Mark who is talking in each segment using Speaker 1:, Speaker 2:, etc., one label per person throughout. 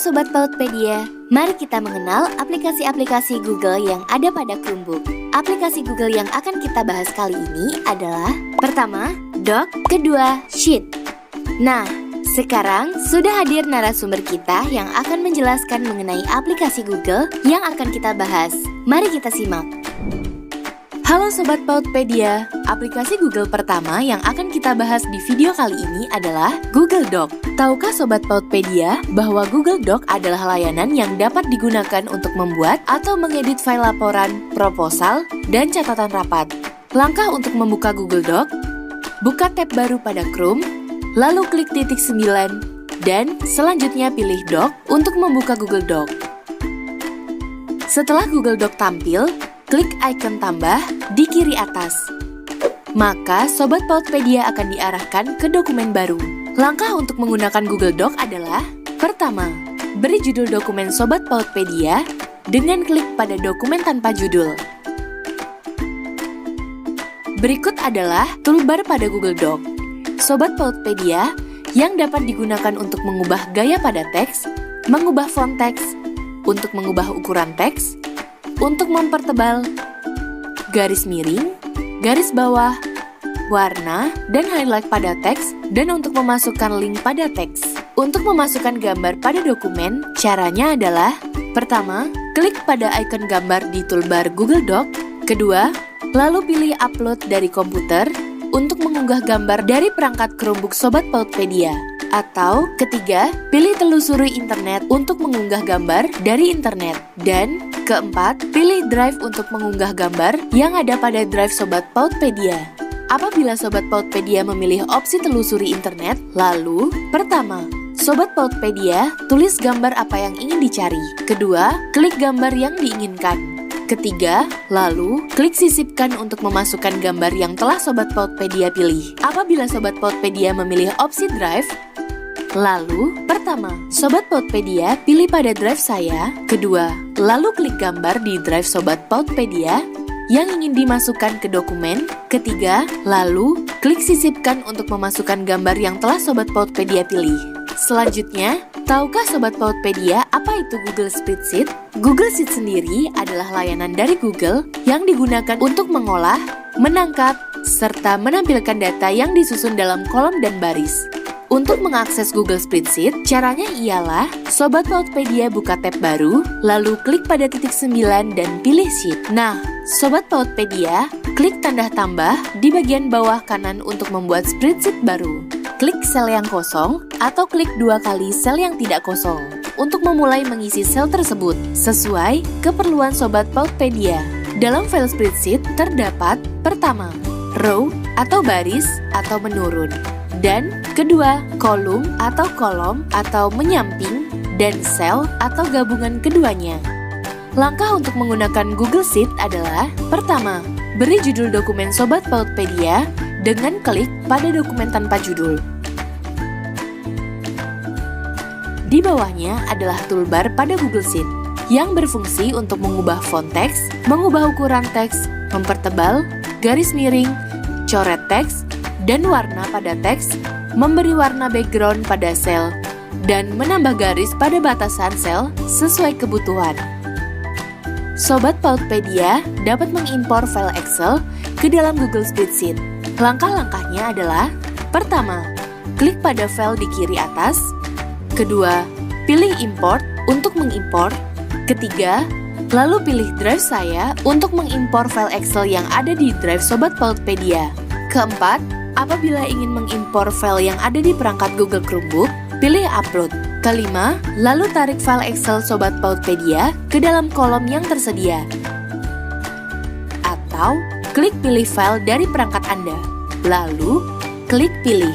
Speaker 1: Sobat Pautpedia, mari kita mengenal aplikasi-aplikasi Google yang ada pada Chromebook. Aplikasi Google yang akan kita bahas kali ini adalah pertama, Doc, kedua, Sheet. Nah, sekarang sudah hadir narasumber kita yang akan menjelaskan mengenai aplikasi Google yang akan kita bahas. Mari kita simak. Halo Sobat Pautpedia, aplikasi Google pertama yang akan kita bahas di video kali ini adalah Google Doc. Tahukah Sobat Pautpedia bahwa Google Doc adalah layanan yang dapat digunakan untuk membuat atau mengedit file laporan, proposal, dan catatan rapat. Langkah untuk membuka Google Doc, buka tab baru pada Chrome, lalu klik titik 9, dan selanjutnya pilih Doc untuk membuka Google Doc. Setelah Google Doc tampil, klik icon tambah di kiri atas. Maka Sobat Pautpedia akan diarahkan ke dokumen baru. Langkah untuk menggunakan Google Doc adalah pertama, beri judul dokumen Sobat Pautpedia dengan klik pada dokumen tanpa judul. Berikut adalah toolbar pada Google Doc. Sobat Pautpedia yang dapat digunakan untuk mengubah gaya pada teks, mengubah font teks, untuk mengubah ukuran teks, untuk mempertebal, garis miring, garis bawah, warna, dan highlight pada teks, dan untuk memasukkan link pada teks. Untuk memasukkan gambar pada dokumen, caranya adalah pertama, klik pada ikon gambar di toolbar Google Doc. Kedua, lalu pilih upload dari komputer untuk mengunggah gambar dari perangkat Chromebook Sobat Pautpedia. Atau ketiga, pilih telusuri internet untuk mengunggah gambar dari internet. Dan keempat, pilih drive untuk mengunggah gambar yang ada pada drive Sobat Pautpedia. Apabila Sobat Pautpedia memilih opsi telusuri internet, lalu pertama, Sobat Pautpedia tulis gambar apa yang ingin dicari. Kedua, klik gambar yang diinginkan. Ketiga, lalu klik sisipkan untuk memasukkan gambar yang telah Sobat Pautpedia pilih. Apabila Sobat Pautpedia memilih opsi drive, lalu pertama, Sobat Pautpedia pilih pada drive saya. Kedua, lalu klik gambar di drive Sobat Pautpedia yang ingin dimasukkan ke dokumen. Ketiga, lalu klik sisipkan untuk memasukkan gambar yang telah Sobat Pautpedia pilih. Selanjutnya, tahukah Sobat Pautpedia apa itu Google Spreadsheet? Google Sheet sendiri adalah layanan dari Google yang digunakan untuk mengolah, menangkap, serta menampilkan data yang disusun dalam kolom dan baris. Untuk mengakses Google Spreadsheet, caranya ialah Sobat Pautpedia buka tab baru, lalu klik pada titik 9 dan pilih Sheet. Nah, Sobat Pautpedia, klik tanda tambah di bagian bawah kanan untuk membuat spreadsheet baru. Klik sel yang kosong atau klik 2 kali sel yang tidak kosong untuk memulai mengisi sel tersebut sesuai keperluan Sobat Pautpedia. Dalam file spreadsheet terdapat pertama, row atau baris atau menurun, dan kedua, kolom atau menyamping, dan sel atau gabungan keduanya. Langkah untuk menggunakan Google Sheet adalah pertama, beri judul dokumen Sobat Pautpedia dengan klik pada dokumen tanpa judul. Di bawahnya adalah toolbar pada Google Sheet yang berfungsi untuk mengubah font teks, mengubah ukuran teks, mempertebal, garis miring, coret teks, dan warna pada teks, memberi warna background pada sel, dan menambah garis pada batasan sel sesuai kebutuhan. Sobat Pautpedia dapat mengimpor file Excel ke dalam Google Spreadsheet. Langkah-langkahnya adalah pertama, klik pada file di kiri atas. Kedua, pilih import untuk mengimpor. Ketiga, lalu pilih drive saya untuk mengimpor file Excel yang ada di drive Sobat Pautpedia. Keempat, apabila ingin mengimpor file yang ada di perangkat Google Chromebook, pilih upload. Kelima, lalu tarik file Excel Sobat Pautpedia ke dalam kolom yang tersedia. Atau, klik pilih file dari perangkat Anda. Lalu, klik pilih.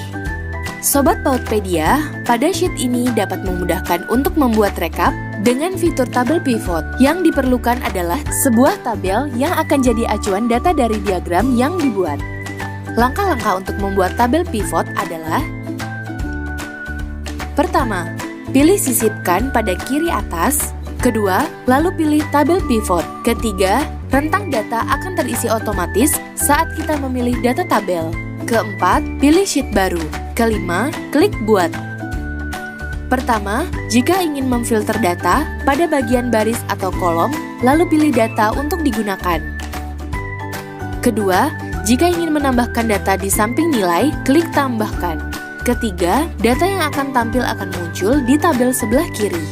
Speaker 1: Sobat Pautpedia, pada sheet ini dapat memudahkan untuk membuat rekap dengan fitur tabel pivot. Yang diperlukan adalah sebuah tabel yang akan jadi acuan data dari diagram yang dibuat. Langkah-langkah untuk membuat tabel pivot adalah pertama, pilih sisipkan pada kiri atas. Kedua, lalu pilih tabel pivot. Ketiga, rentang data akan terisi otomatis saat kita memilih data tabel. Keempat, pilih sheet baru. Kelima, klik buat. Pertama, jika ingin memfilter data, pada bagian baris atau kolom, lalu pilih data untuk digunakan. Kedua, jika ingin menambahkan data di samping nilai, klik tambahkan. Ketiga, data yang akan tampil akan muncul di tabel sebelah kiri.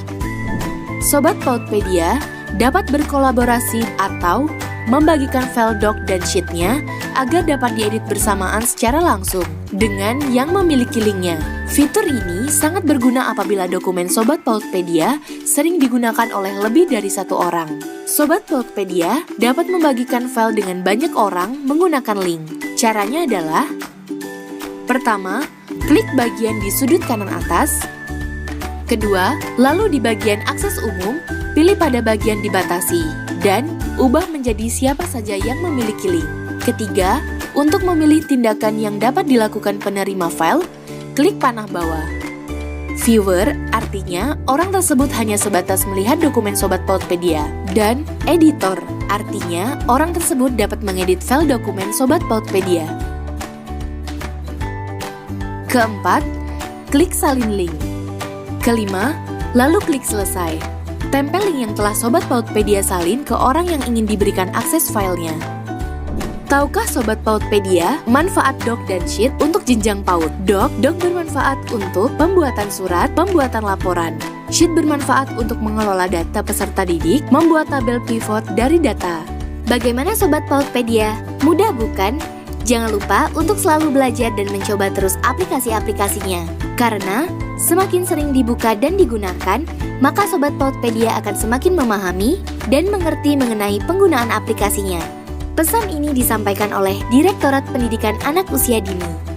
Speaker 1: Sobat Pautpedia dapat berkolaborasi atau membagikan file doc dan sheet-nya agar dapat diedit bersamaan secara langsung dengan yang memiliki linknya. Fitur ini sangat berguna apabila dokumen Sobat Pautpedia sering digunakan oleh lebih dari satu orang. Sobat Pautpedia dapat membagikan file dengan banyak orang menggunakan link. Caranya adalah: pertama, klik bagian di sudut kanan atas. Kedua, lalu di bagian akses umum, pilih pada bagian dibatasi dan ubah menjadi siapa saja yang memiliki link. Ketiga, untuk memilih tindakan yang dapat dilakukan penerima file, klik panah bawah. Viewer artinya orang tersebut hanya sebatas melihat dokumen Sobat Pautpedia. Dan editor artinya orang tersebut dapat mengedit file dokumen Sobat Pautpedia. Keempat, klik salin link. Kelima, lalu klik selesai. Tempel link yang telah Sobat Pautpedia salin ke orang yang ingin diberikan akses filenya. Tahukah Sobat Pautpedia manfaat doc dan sheet untuk jenjang PAUD? Doc bermanfaat untuk pembuatan surat, pembuatan laporan. Sheet bermanfaat untuk mengelola data peserta didik, membuat tabel pivot dari data. Bagaimana Sobat Pautpedia? Mudah bukan? Jangan lupa untuk selalu belajar dan mencoba terus aplikasi-aplikasinya. Karena semakin sering dibuka dan digunakan, maka Sobat Pautpedia akan semakin memahami dan mengerti mengenai penggunaan aplikasinya. Pesan ini disampaikan oleh Direktorat Pendidikan Anak Usia Dini.